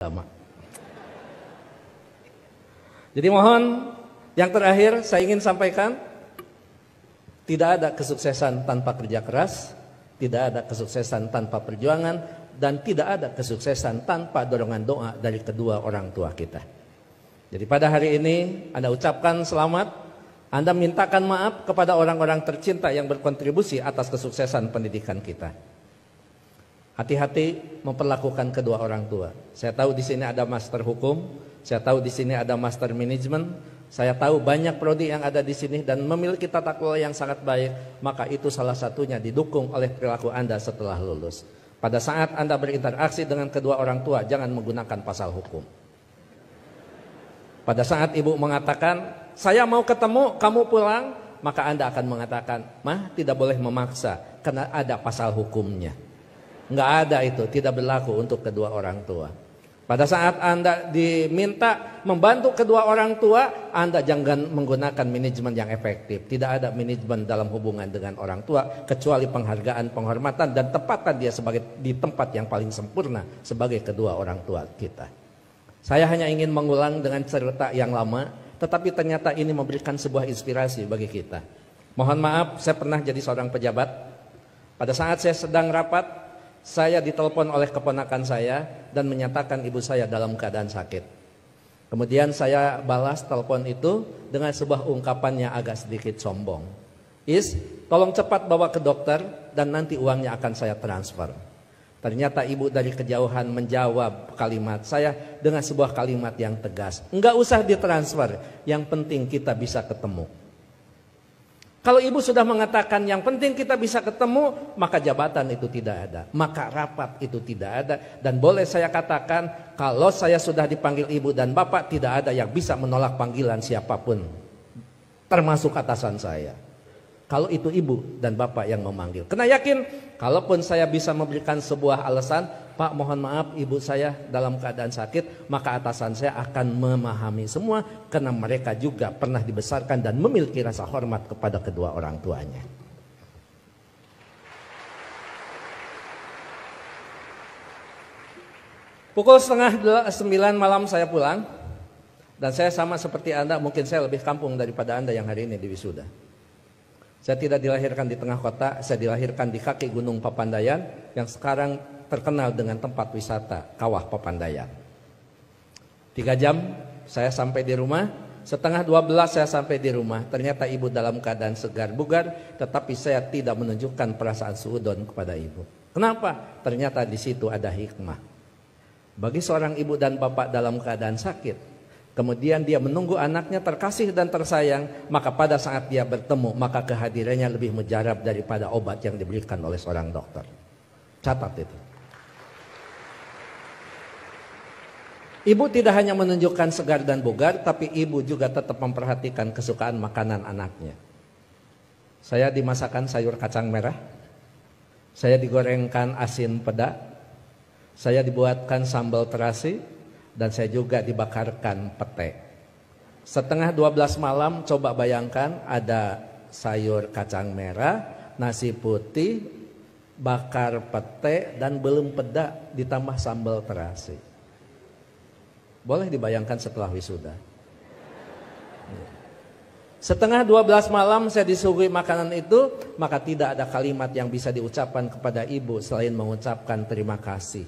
Lama. Jadi mohon yang terakhir saya ingin sampaikan, tidak ada kesuksesan tanpa kerja keras, tidak ada kesuksesan tanpa perjuangan, dan tidak ada kesuksesan tanpa dorongan doa dari kedua orang tua kita. Jadi pada hari ini Anda ucapkan selamat, Anda mintakan maaf kepada orang-orang tercinta yang berkontribusi atas kesuksesan pendidikan kita. Hati-hati memperlakukan kedua orang tua. Saya tahu di sini ada master hukum, saya tahu di sini ada master manajemen, saya tahu banyak prodi yang ada di sini dan memiliki tata kelola yang sangat baik, maka itu salah satunya didukung oleh perilaku Anda setelah lulus. Pada saat Anda berinteraksi dengan kedua orang tua, jangan menggunakan pasal hukum. Pada saat ibu mengatakan, saya mau ketemu, kamu pulang, maka Anda akan mengatakan, "Mah, tidak boleh memaksa, karena ada pasal hukumnya." Nggak ada itu, tidak berlaku untuk kedua orang tua. Pada saat Anda diminta membantu kedua orang tua, Anda jangan menggunakan manajemen yang efektif. Tidak ada manajemen dalam hubungan dengan orang tua, kecuali penghargaan, penghormatan, dan tempatkan dia sebagai di tempat yang paling sempurna sebagai kedua orang tua kita. Saya hanya ingin mengulang dengan cerita yang lama, tetapi ternyata ini memberikan sebuah inspirasi bagi kita. Mohon maaf, saya pernah jadi seorang pejabat. Pada saat saya sedang rapat, saya ditelepon oleh keponakan saya dan menyatakan ibu saya dalam keadaan sakit. Kemudian saya balas telepon itu dengan sebuah ungkapan yang agak sedikit sombong. Tolong cepat bawa ke dokter dan nanti uangnya akan saya transfer. Ternyata ibu dari kejauhan menjawab kalimat saya dengan sebuah kalimat yang tegas. Enggak usah ditransfer, yang penting kita bisa ketemu. Kalau ibu sudah mengatakan yang penting kita bisa ketemu, maka jabatan itu tidak ada, maka rapat itu tidak ada. Dan boleh saya katakan, kalau saya sudah dipanggil ibu dan bapak, tidak ada yang bisa menolak panggilan siapapun, termasuk atasan saya. Kalau itu ibu dan bapak yang memanggil, kena yakin, kalaupun saya bisa memberikan sebuah alasan, Pak mohon maaf ibu saya dalam keadaan sakit, maka atasan saya akan memahami semua, karena mereka juga pernah dibesarkan dan memiliki rasa hormat kepada kedua orang tuanya. Pukul 8:30 malam saya pulang, dan saya sama seperti Anda, mungkin saya lebih kampung daripada Anda yang hari ini di wisuda. Saya tidak dilahirkan di tengah kota, saya dilahirkan di kaki Gunung Papandayan yang sekarang terkenal dengan tempat wisata Kawah Papandayan. 3 jam saya sampai di rumah, setengah 12 saya sampai di rumah. Ternyata ibu dalam keadaan segar bugar, tetapi saya tidak menunjukkan perasaan suudon kepada ibu. Kenapa? Ternyata di situ ada hikmah. Bagi seorang ibu dan bapak dalam keadaan sakit, kemudian dia menunggu anaknya terkasih dan tersayang, maka pada saat dia bertemu, maka kehadirannya lebih mujarab daripada obat yang diberikan oleh seorang dokter. Catat itu. Ibu tidak hanya menunjukkan segar dan bugar, tapi ibu juga tetap memperhatikan kesukaan makanan anaknya. Saya dimasakkan sayur kacang merah, saya digorengkan asin peda, saya dibuatkan sambal terasi, dan saya juga dibakarkan pete. Setengah 12 malam, coba bayangkan ada sayur kacang merah, nasi putih, bakar pete, dan belum peda ditambah sambal terasi. Boleh dibayangkan setelah wisuda. Setengah 12 malam saya disuguhi makanan itu, maka tidak ada kalimat yang bisa diucapkan kepada ibu selain mengucapkan terima kasih.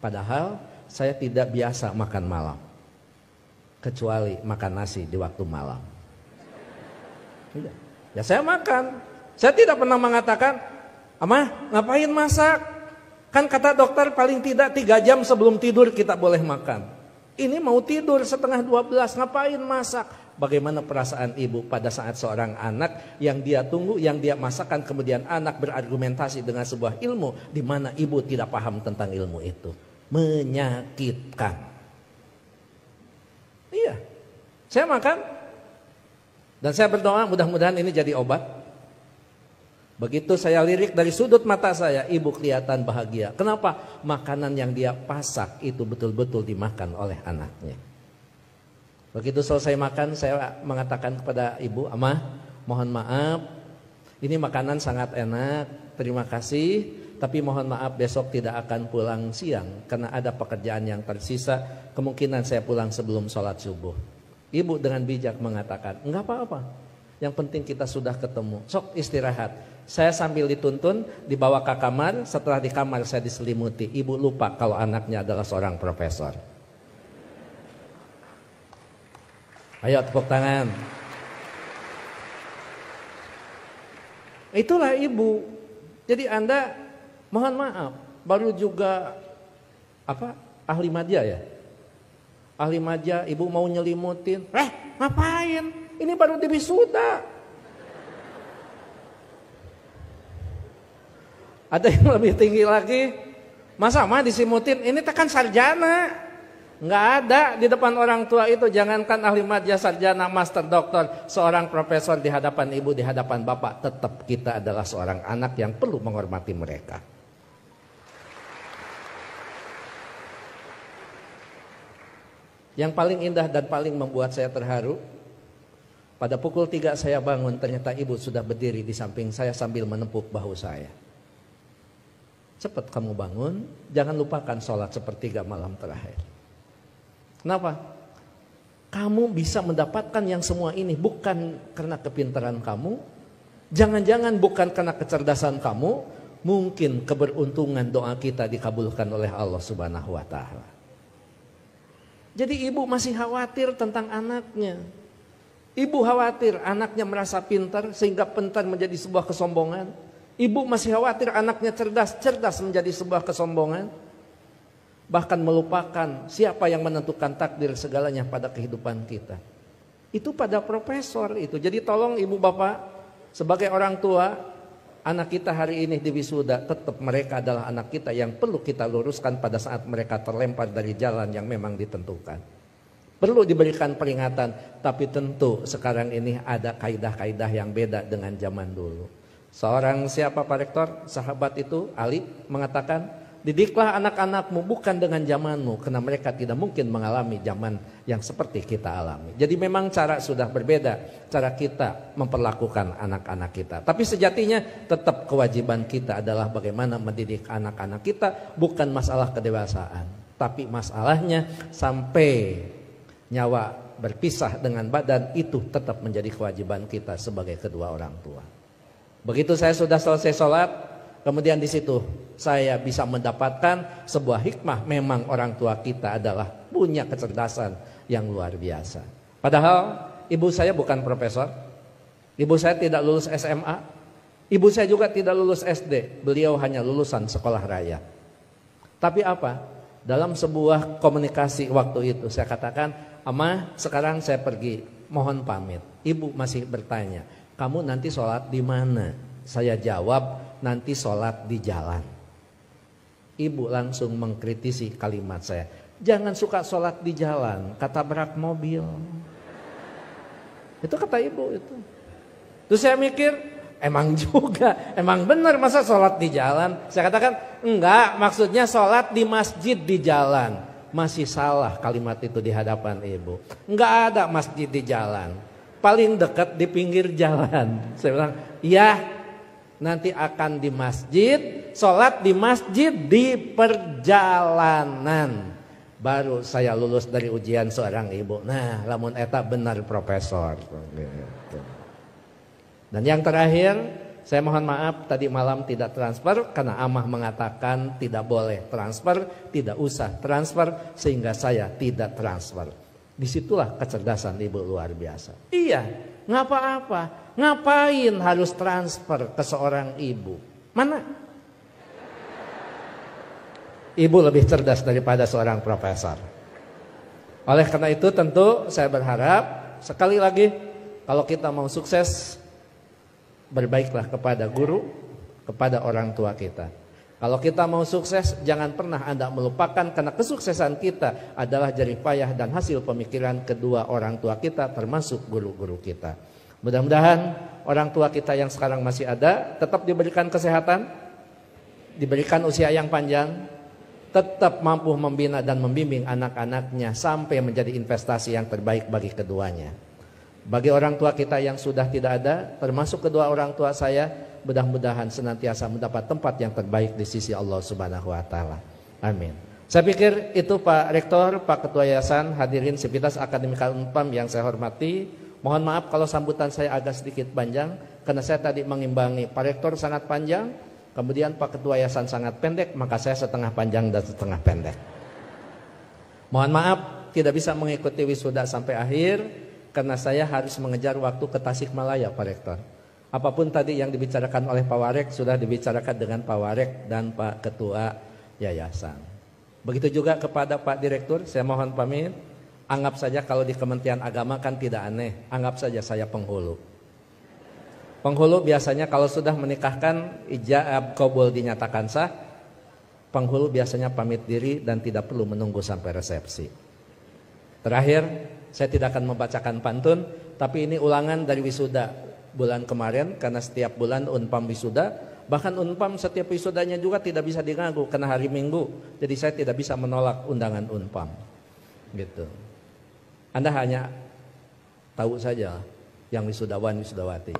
Padahal saya tidak biasa makan malam, kecuali makan nasi di waktu malam. Ya saya makan. Saya tidak pernah mengatakan, "Amah, ngapain masak? Kan kata dokter paling tidak 3 jam sebelum tidur kita boleh makan." Ini mau tidur setengah 12, ngapain masak? Bagaimana perasaan ibu pada saat seorang anak yang dia tunggu, yang dia masakan, kemudian anak berargumentasi dengan sebuah ilmu di mana ibu tidak paham tentang ilmu itu? Menyakitkan. Iya, saya makan dan saya berdoa mudah-mudahan ini jadi obat. Begitu saya lirik dari sudut mata saya, ibu kelihatan bahagia. Kenapa? Makanan yang dia pasak itu betul-betul dimakan oleh anaknya. Begitu selesai makan, saya mengatakan kepada ibu, "Amah, mohon maaf, ini makanan sangat enak, terima kasih. tapi mohon maaf besok tidak akan pulang siang karena ada pekerjaan yang tersisa. Kemungkinan saya pulang sebelum sholat subuh. Ibu dengan bijak mengatakan, enggak apa-apa. Yang penting kita sudah ketemu. Sok istirahat. Saya sambil dituntun dibawa ke kamar. Setelah di kamar saya diselimuti. Ibu lupa kalau anaknya adalah seorang profesor. Ayo tepuk tangan. Itulah ibu. Jadi Anda mohon maaf baru juga ahli madya ya. Ahli madya ibu mau nyelimutin. Ngapain? Ini baru wisuda. Ada yang lebih tinggi lagi. Masa mah disimutin? Ini tekan sarjana. Nggak ada di depan orang tua itu. Jangankan ahli madya, sarjana, master, doktor, seorang profesor di hadapan ibu, di hadapan bapak, tetap kita adalah seorang anak yang perlu menghormati mereka. Yang paling indah dan paling membuat saya terharu, pada pukul 3 saya bangun, ternyata ibu sudah berdiri di samping saya sambil menepuk bahu saya. Cepat kamu bangun, jangan lupakan sholat sepertiga malam terakhir. Kenapa? Kamu bisa mendapatkan yang semua ini bukan karena kepintaran kamu, jangan-jangan bukan karena kecerdasan kamu, mungkin keberuntungan doa kita dikabulkan oleh Allah Subhanahu wa Ta'ala. Jadi ibu masih khawatir tentang anaknya. Ibu khawatir anaknya merasa pintar sehingga pintar menjadi sebuah kesombongan. Ibu masih khawatir anaknya cerdas, cerdas menjadi sebuah kesombongan. Bahkan melupakan siapa yang menentukan takdir segalanya pada kehidupan kita. Itu pada profesor itu. Jadi tolong ibu bapak sebagai orang tua, anak kita hari ini di wisuda, tetap mereka adalah anak kita yang perlu kita luruskan pada saat mereka terlempar dari jalan yang memang ditentukan. Perlu diberikan peringatan, tapi tentu sekarang ini ada kaidah-kaidah yang beda dengan zaman dulu. Seorang siapa Pak Rektor? Sahabat itu Ali mengatakan, didiklah anak-anakmu bukan dengan zamanmu, karena mereka tidak mungkin mengalami zaman yang seperti kita alami. Jadi memang cara sudah berbeda, cara kita memperlakukan anak-anak kita. Tapi sejatinya tetap kewajiban kita adalah bagaimana mendidik anak-anak kita, bukan masalah kedewasaan. Tapi masalahnya sampai nyawa berpisah dengan badan, itu tetap menjadi kewajiban kita sebagai kedua orang tua. Begitu saya sudah selesai sholat, kemudian di situ saya bisa mendapatkan sebuah hikmah. Memang orang tua kita adalah punya kecerdasan yang luar biasa. Padahal ibu saya bukan profesor, ibu saya tidak lulus SMA, ibu saya juga tidak lulus SD. Beliau hanya lulusan sekolah raya. Tapi apa? Dalam sebuah komunikasi waktu itu saya katakan, "Ama, sekarang saya pergi, mohon pamit." Ibu masih bertanya, "Kamu nanti sholat di mana?" Saya jawab, "Nanti sholat di jalan." Ibu langsung mengkritisi kalimat saya, "Jangan suka sholat di jalan, ketabrak mobil." Itu kata ibu itu. Terus saya mikir, emang juga, emang benar masa sholat di jalan? Saya katakan, enggak, maksudnya sholat di masjid di jalan. Masih salah kalimat itu di hadapan ibu. Enggak ada masjid di jalan, paling dekat di pinggir jalan. Saya bilang, iya, nanti akan di masjid, sholat di masjid di perjalanan. Baru saya lulus dari ujian seorang ibu. Nah, lamun eta benar profesor. Dan yang terakhir, saya mohon maaf tadi malam tidak transfer karena Amah mengatakan tidak boleh transfer, tidak usah transfer, sehingga saya tidak transfer. Disitulah kecerdasan ibu luar biasa. Iya, nggak apa-apa. Ngapain harus transfer ke seorang ibu? Mana? Ibu lebih cerdas daripada seorang profesor. Oleh karena itu tentu saya berharap sekali lagi, kalau kita mau sukses, berbaiklah kepada guru, kepada orang tua kita. Kalau kita mau sukses, jangan pernah Anda melupakan karena kesuksesan kita adalah jerih payah dan hasil pemikiran kedua orang tua kita, termasuk guru-guru kita. Mudah-mudahan orang tua kita yang sekarang masih ada tetap diberikan kesehatan, diberikan usia yang panjang, tetap mampu membina dan membimbing anak-anaknya sampai menjadi investasi yang terbaik bagi keduanya. Bagi orang tua kita yang sudah tidak ada, termasuk kedua orang tua saya, mudah-mudahan senantiasa mendapat tempat yang terbaik di sisi Allah Subhanahu wa taala. Amin. Saya pikir itu Pak Rektor, Pak Ketua Yayasan, hadirin Sivitas Akademika Unpam yang saya hormati. Mohon maaf kalau sambutan saya agak sedikit panjang karena saya tadi mengimbangi Pak Rektor sangat panjang, kemudian Pak Ketua Yayasan sangat pendek, maka saya setengah panjang dan setengah pendek. Mohon maaf tidak bisa mengikuti wisuda sampai akhir karena saya harus mengejar waktu ke Tasikmalaya Pak Rektor. Apapun tadi yang dibicarakan oleh Pak Warek sudah dibicarakan dengan Pak Warek dan Pak Ketua Yayasan. Begitu juga kepada Pak Direktur, saya mohon pamit. Anggap saja kalau di Kementerian Agama kan tidak aneh, anggap saja saya penghulu. Penghulu biasanya kalau sudah menikahkan ijab qabul dinyatakan sah, penghulu biasanya pamit diri dan tidak perlu menunggu sampai resepsi. Terakhir, saya tidak akan membacakan pantun, tapi ini ulangan dari wisuda bulan kemarin karena setiap bulan Unpam wisuda, bahkan Unpam setiap wisudanya juga tidak bisa diganggu karena hari Minggu. Jadi saya tidak bisa menolak undangan Unpam. Gitu. Anda hanya tahu saja yang wisudawan wisudawati.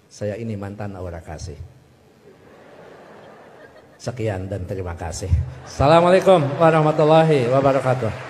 Saya ini mantan aura kasih. Sekian dan terima kasih. Assalamualaikum warahmatullahi wabarakatuh.